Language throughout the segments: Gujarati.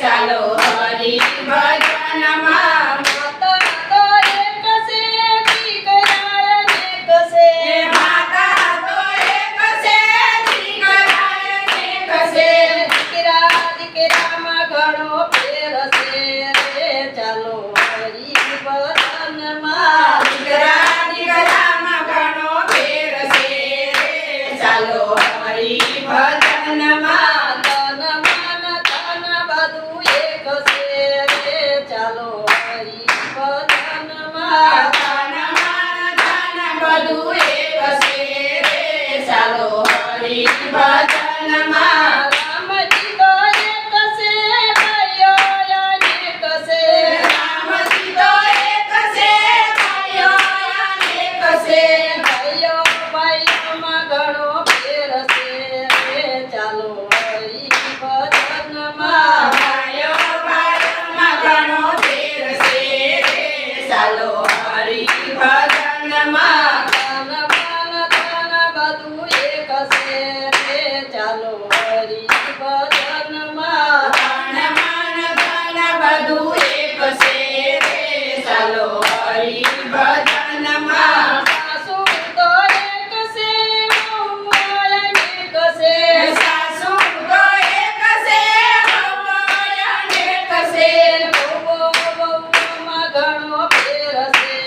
ચાલો હરિ ભજનમાં માતા તો એક છે દીકરા અનેક છે માતા તો એક છે દીકરા અનેક છે દીકરામાં ઘણો ફેર છે રે ચાલો હરિ ભજનમાં દીકરામાં ઘણો ફેર છે રે ચાલો હરિ ભજનમાં તન મન ધન બધું એક છે રે ચાલો હરિ ભજનમાં ધન બધું એક છે રે ચાલો હરિ ભજનમાં રામજી તો એક છે ભાઈઓ અનેક છે રામજી તો એક છે ભાઈઓ અનેક છે ભાઈઓ ભાઈઓમાં ઘણો ફેર છે રે ચાલો હરિ ભજનમાં ભાઈઓ ભાઈઓમાં ઘણો ફેર છે રે ચાલો હરિ ભજનમાં તન મન ધન બધું એક છે રે ચાલો હરિ ભજનમાં ધન મન ધન બધું એક છે રે ચાલો હરિ ભજનમાં સાસુ તો એક છે વહુ અનેક છે સાસુ તો એક છે વહુ અનેક છે વહુમાં ઘણો ફેર છે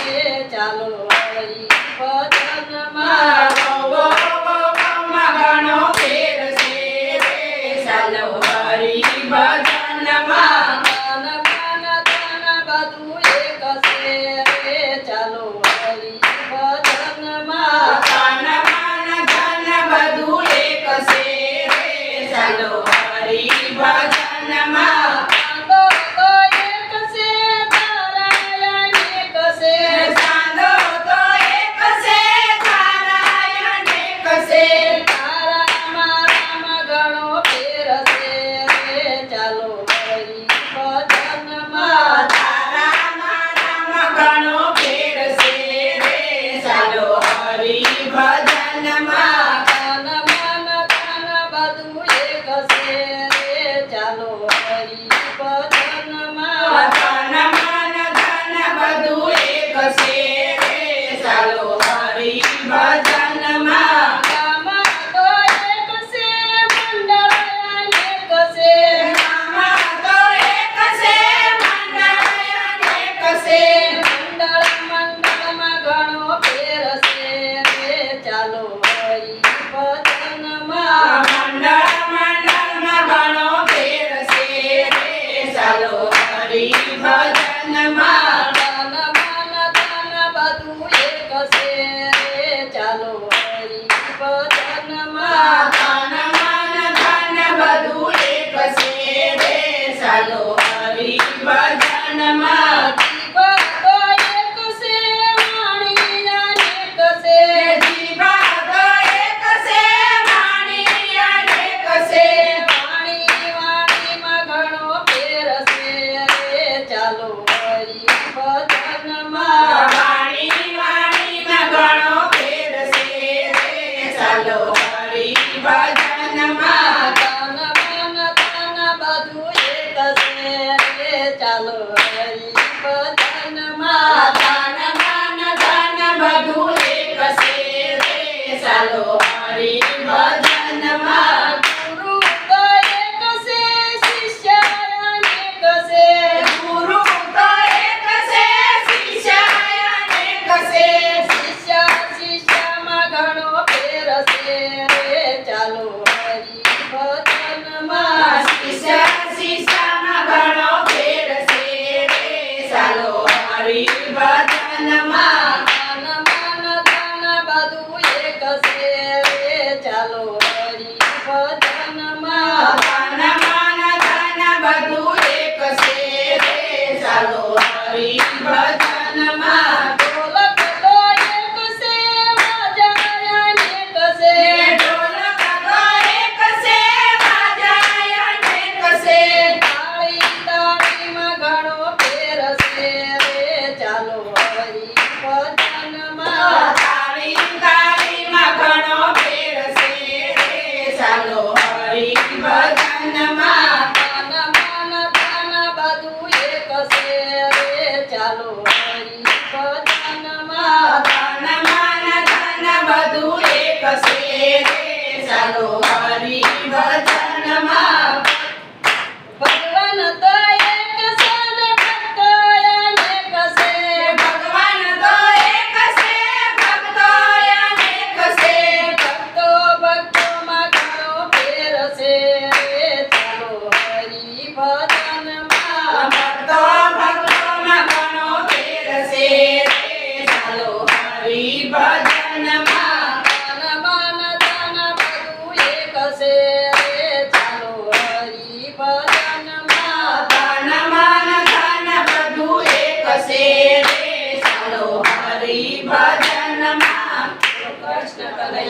રે ચાલો હરિ ભજનમાં વહુમાં ઘણો ફેર છે રે ચાલો હરિ ભજનમાં તન મન ધન બધું એક છે રે ચાલો હરિ ભજનમાં ધન મન ધન બધું એક છે રે ચાલો હરિ ભજનમાં સાંદો તો એક છે તારા અનેક છે સાંધો તો એક છે તારા અનેક છે તારામાં રામ ઘણો ફેર છે રે ચાલો હરિ ભજનમાં તારામાં રામ ઘણો ફેર છે રે ચાલો હરિ ભજનમાં તન મન ધન બધું એક છે રે ચાલો હરિ ભજનમાં ધન મન ધન બધું એક છે રે ચાલો હરિ ભજનમાં ગામમાં તો એક છે મંડળ અનેક છે ગામમાં તો એક છે મંડળ અનેક છે મંડળમાં ઘણો ફેર છે રે ચાલો હરિ ભજનમાં મંડળમાં ઘણો ફેર છે રે ચાલો હરિ ભજનમાં તન મન ધન બધું એક છે રે ચાલો હરિ ભજનમાં ધન મન ધન બધું એક છે રે ચાલો હરિ ભજનમાં જીવા તો એક છે વાણી અનેક છે જીવા તો એક છે વાણી અનેક છે વાણીમાં ઘણો ફેર છે રે ચાલો હરિ ભજનમાં વાણીમાં ઘણો ફેર છે રે ચાલો હરિ ભજનમાં તન મન ધન બધું એક છે રે ચાલો હરિ ભજનમાં ધન મન ધન બધું એક છે રે ચાલો હરિ ભજનમાં ગુરુ તો એક છે શિષ્ય અનેક છે ગુરુ તો એક છે શિષ્ય અનેક છે શિષ્યમાં ઘણો ફેર છે રે ચાલો હરિ ભજનમાં શિષ્યમાં ઘણો ફેર છે રે ચાલો હરિ ભજનમાં તન મન ધન બધું એક છે રે ચાલો હરિભજનમાં ભક્તો ભક્તોમાં ઘણો ફેર છે રે ચાલો હરિભજનમાં તન મન ધન બધું એક છે રે ચાલો હરિભજનમાં તન મન ધન બધું એક છે રે ચાલો હરિભજનમાં કૃષ્ણ કનૈયા